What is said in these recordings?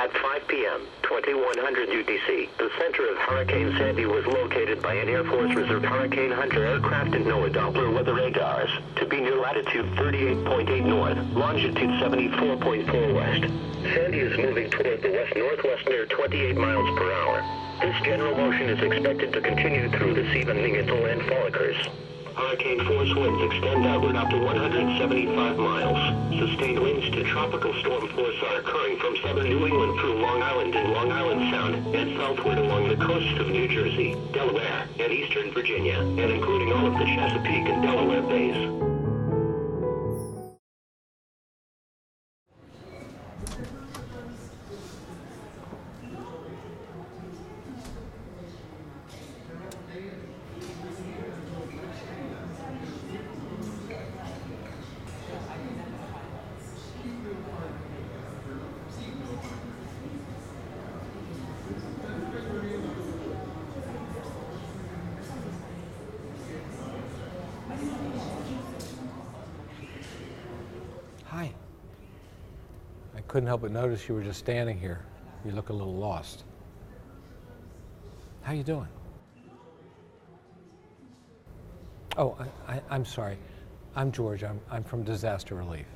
At 5 p.m., 2100 UTC, the center of Hurricane Sandy was located by an Air Force Reserve Hurricane Hunter aircraft and NOAA Doppler weather radars to be near latitude 38.8 north, longitude 74.4 west. Sandy is moving toward the west-northwest near 28 miles per hour. This general motion is expected to continue through this evening until landfall occurs. Hurricane force winds extend outward up to 175 miles. Sustained winds to tropical storm force are occurring from southern New England through Long Island and Long Island Sound and southward along the coasts of New Jersey, Delaware, and eastern Virginia, and including all of the Chesapeake and Delaware bays. Hi. I couldn't help but notice you were just standing here. You look a little lost. How you doing? Oh, I'm sorry. I'm George. I'm from Disaster Relief.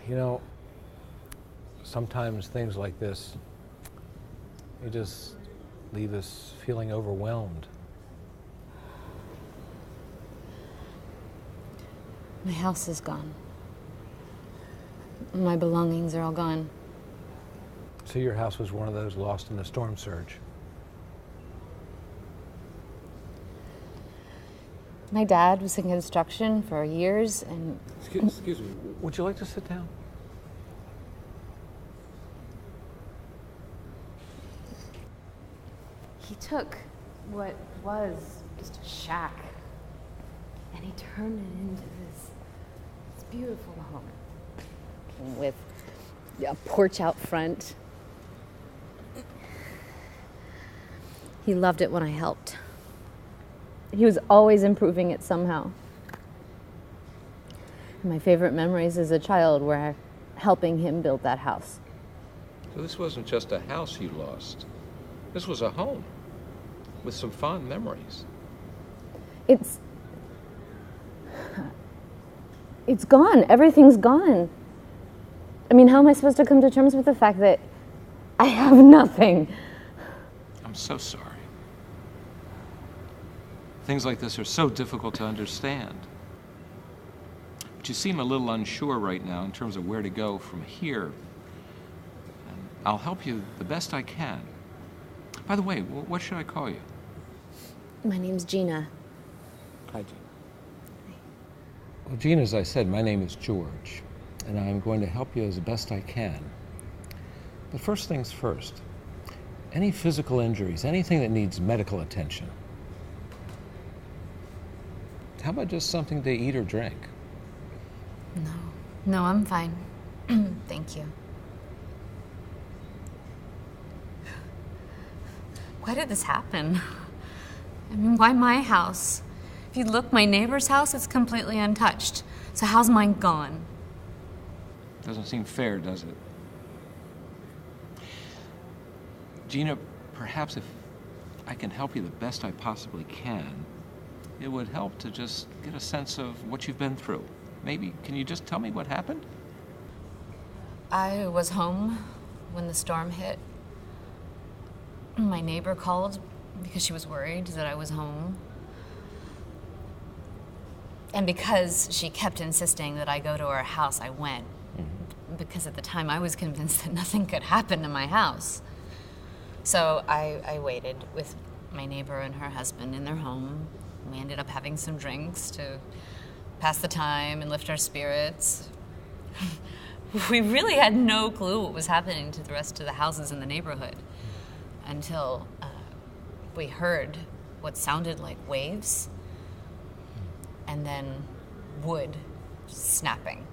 You know, sometimes things like this, they just leave us feeling overwhelmed. My house is gone. My belongings are all gone. So your house was one of those lost in the storm surge? My dad was in construction for years and... Excuse me, would you like to sit down? He took what was just a shack and he turned it into this beautiful home with a porch out front. He loved it when I helped. He was always improving it somehow. My favorite memories as a child were helping him build that house. So this wasn't just a house you lost. This was a home with some fond memories. It's gone. Everything's gone. I mean, how am I supposed to come to terms with the fact that I have nothing? I'm so sorry. Things like this are so difficult to understand. But you seem a little unsure right now in terms of where to go from here. And I'll help you the best I can. By the way, what should I call you? My name's Gina. Hi, Gina. Well, Gina, as I said, my name is George, and I'm going to help you as best I can. But first things first, any physical injuries, anything that needs medical attention, how about just something to eat or drink? No, I'm fine. Thank you. Why did this happen? I mean, why my house? If you look, my neighbor's house is completely untouched. So how's mine gone? Doesn't seem fair, does it? Gina, perhaps if I can help you the best I possibly can, it would help to just get a sense of what you've been through. Maybe, can you just tell me what happened? I was home when the storm hit. My neighbor called because she was worried that I was home. And because she kept insisting that I go to her house, I went. Mm-hmm. Because at the time I was convinced that nothing could happen to my house. So I waited with my neighbor and her husband in their home. We ended up having some drinks to pass the time and lift our spirits. We really had no clue what was happening to the rest of the houses in the neighborhood until we heard what sounded like waves and then wood snapping.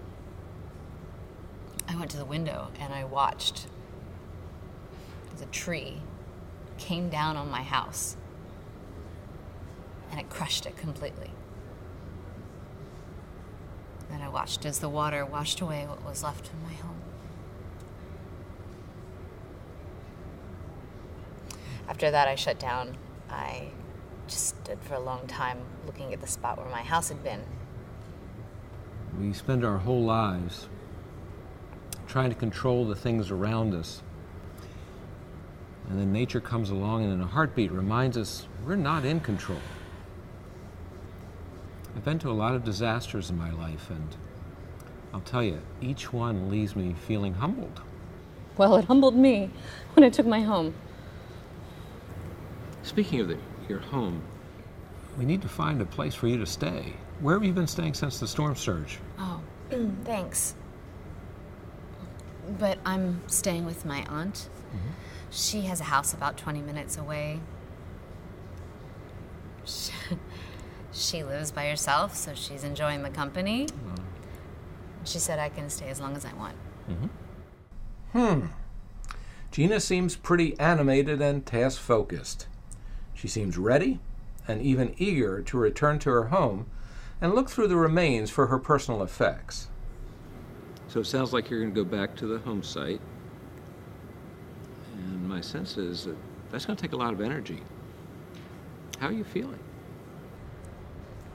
I went to the window and I watched as a tree came down on my house and it crushed it completely. Then I watched as the water washed away what was left of my home. After that, I shut down. I just stood for a long time looking at the spot where my house had been. We spend our whole lives trying to control the things around us. And then nature comes along and in a heartbeat reminds us we're not in control. I've been to a lot of disasters in my life, and I'll tell you, each one leaves me feeling humbled. Well, it humbled me when I took my home. Speaking of your home, We need to find a place for you to stay. Where have you been staying since the storm surge? Oh, thanks. But I'm staying with my aunt. Mm-hmm. She has a house about 20 minutes away. She lives by herself, so she's enjoying the company. She said I can stay as long as I want. Gina seems pretty animated and task-focused. She seems ready and even eager to return to her home and look through the remains for her personal effects. so it sounds like you're going to go back to the home site. And my sense is that that's going to take a lot of energy. How are you feeling?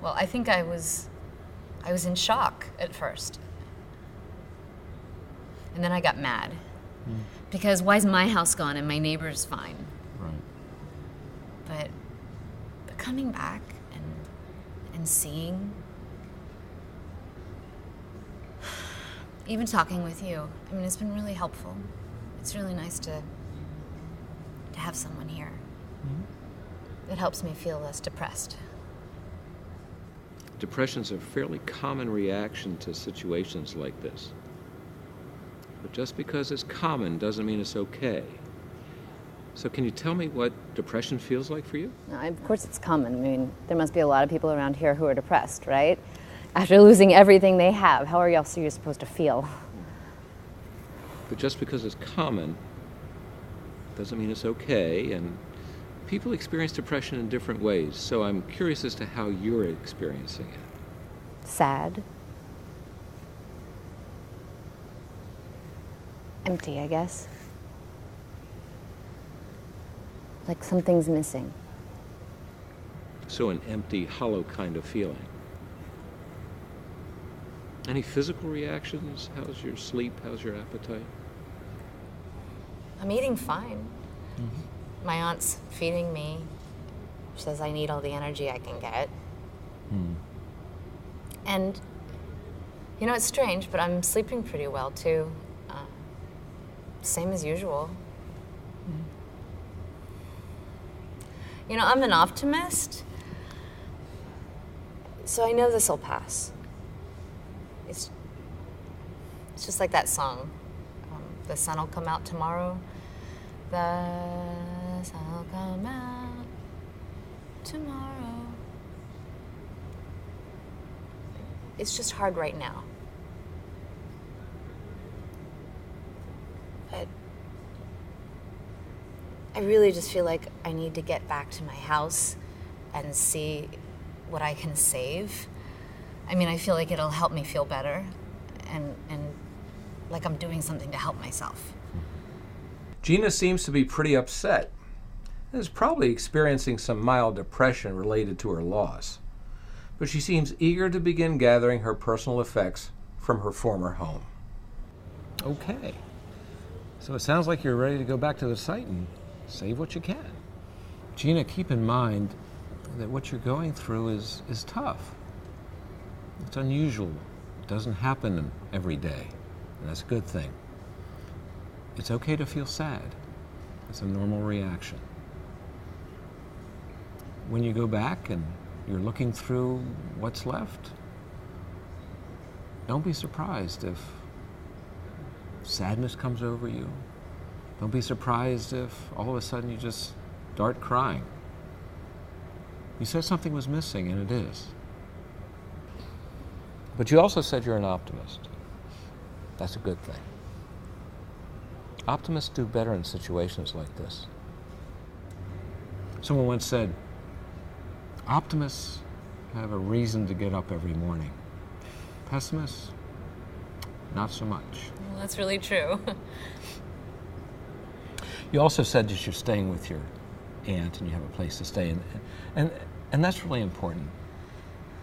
Well, I think I was in shock at first. And then I got mad. Because why is my house gone and my neighbor's fine? Right. But coming back and seeing, even talking with you, I mean, it's been really helpful. It's really nice to have someone here. It helps me feel less depressed. Depression's a fairly common reaction to situations like this. But just because it's common doesn't mean it's okay. So can you tell me what depression feels like for you? No, of course it's common. I mean, there must be a lot of people around here who are depressed, right? After losing everything they have, how are you supposed to feel? But just because it's common doesn't mean it's okay, and people experience depression in different ways, so I'm curious as to how you're experiencing it. Sad. Empty, I guess. Like something's missing. So an empty, hollow kind of feeling. Any physical reactions? How's your sleep? How's your appetite? I'm eating fine. My aunt's feeding me. She says I need all the energy I can get. And, you know, it's strange, but I'm sleeping pretty well, too. Same as usual. You know, I'm an optimist, so I know this will pass. It's just like that song, The Sun Will Come Out Tomorrow. The sun will come out tomorrow. It's just hard right now. But I really just feel like I need to get back to my house and see what I can save. I mean, I feel like it'll help me feel better and like I'm doing something to help myself. Gina seems to be pretty upset and is probably experiencing some mild depression related to her loss. But she seems eager to begin gathering her personal effects from her former home. Okay. So it sounds like you're ready to go back to the site and save what you can. Gina, keep in mind that what you're going through is tough. It's unusual. It doesn't happen every day, and that's a good thing. It's okay to feel sad. It's a normal reaction. When you go back and you're looking through what's left, don't be surprised if sadness comes over you. Don't be surprised if all of a sudden you just start crying. You said something was missing, and it is. But you also said you're an optimist. That's a good thing. Optimists do better in situations like this. Someone once said, optimists have a reason to get up every morning. Pessimists, not so much. Well, that's really true. You also said that you're staying with your aunt and you have a place to stay, and that's really important.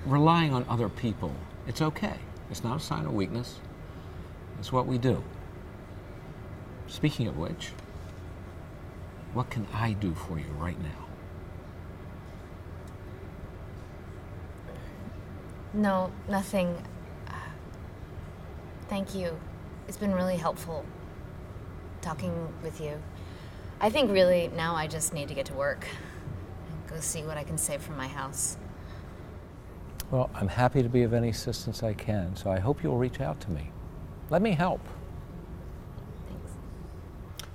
Relying on other people, it's okay. It's not a sign of weakness. It's what we do. Speaking of which, what can I do for you right now? No, nothing. Thank you. It's been really helpful talking with you. I think really now I just need to get to work and go see what I can save from my house. Well, I'm happy to be of any assistance I can, so I hope you'll reach out to me. Let me help. Thanks.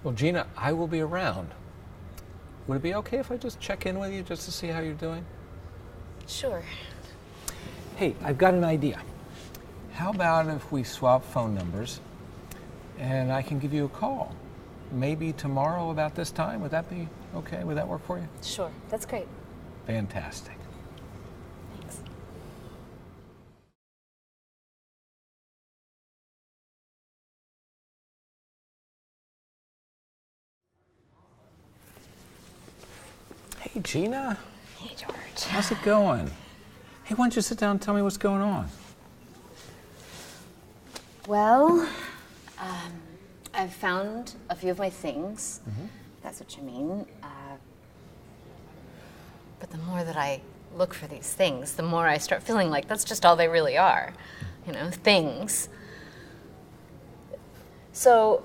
Well, Gina, I will be around. Would it be okay if I just check in with you just to see how you're doing? Sure. Hey, I've got an idea. How about if we swap phone numbers and I can give you a call? Maybe tomorrow about this time? Would that be okay? Would that work for you? Sure. That's great. Fantastic. Thanks. Hey, Gina. Hey, George. How's it going? Hey, why don't you sit down and tell me what's going on? Well, I've found a few of my things. If that's what you mean. But the more that I look for these things, the more I start feeling like that's just all they really are. You know, things. So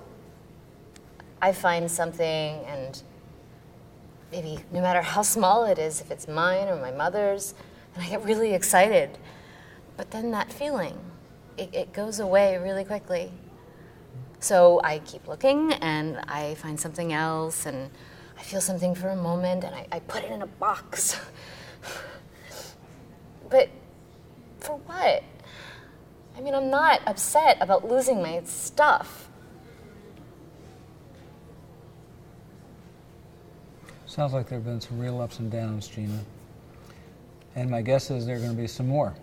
I find something, and maybe no matter how small it is, if it's mine or my mother's, and I get really excited. But then that feeling, it goes away really quickly. So I keep looking, and I find something else, and I feel something for a moment, and I put it in a box. But for what? I mean, I'm not upset about losing my stuff. Sounds like there have been some real ups and downs, Gina. And my guess is there are going to be some more.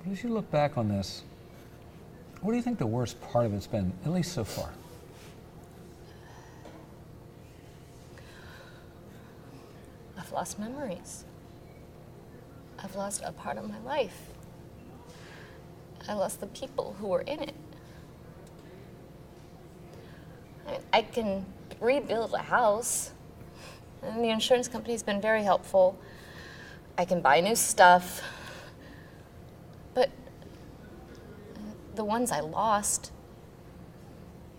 But as you look back on this, what do you think the worst part of it's been, at least so far? I've lost memories. I've lost a part of my life. I lost the people who were in it. I mean, I can rebuild a house, and the insurance company's been very helpful. I can buy new stuff, but the ones I lost,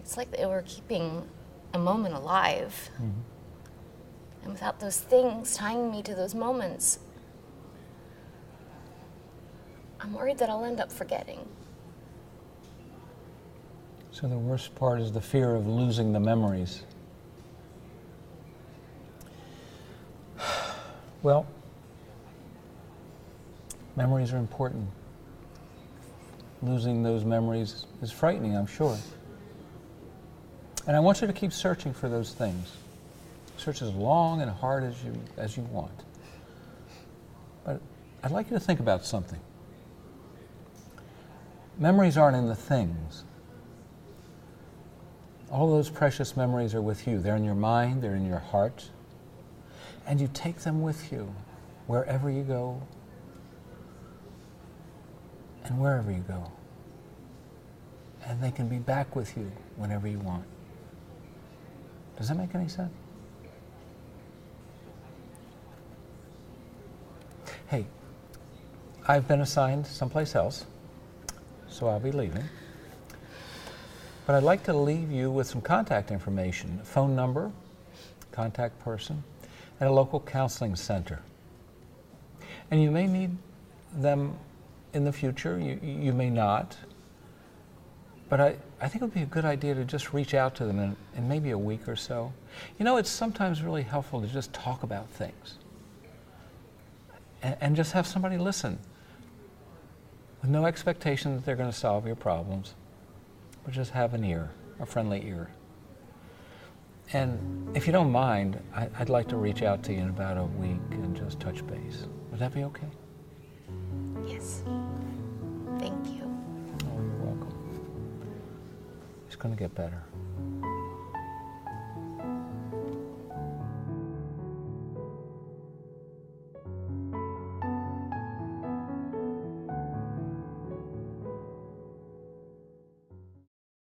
it's like they were keeping a moment alive. And without those things tying me to those moments, I'm worried that I'll end up forgetting. So the worst part is the fear of losing the memories. Well, memories are important. Losing those memories is frightening, I'm sure. And I want you to keep searching for those things. Search as long and hard as you want. But I'd like you to think about something. Memories aren't in the things. All those precious memories are with you. They're in your mind, they're in your heart. And you take them with you wherever you go and wherever you go. And they can be back with you whenever you want. Does that make any sense? Hey, I've been assigned someplace else, so I'll be leaving. But I'd like to leave you with some contact information, a phone number, contact person, and a local counseling center. And you may need them in the future, you may not. But I think it would be a good idea to just reach out to them in maybe a week or so. You know, it's sometimes really helpful to just talk about things. And just have somebody listen. With no expectation that they're going to solve your problems. But just have an ear, a friendly ear. And if you don't mind, I'd like to reach out to you in about a week and just touch base. Would that be okay? Yes. Thank you. Oh, you're welcome. It's going to get better.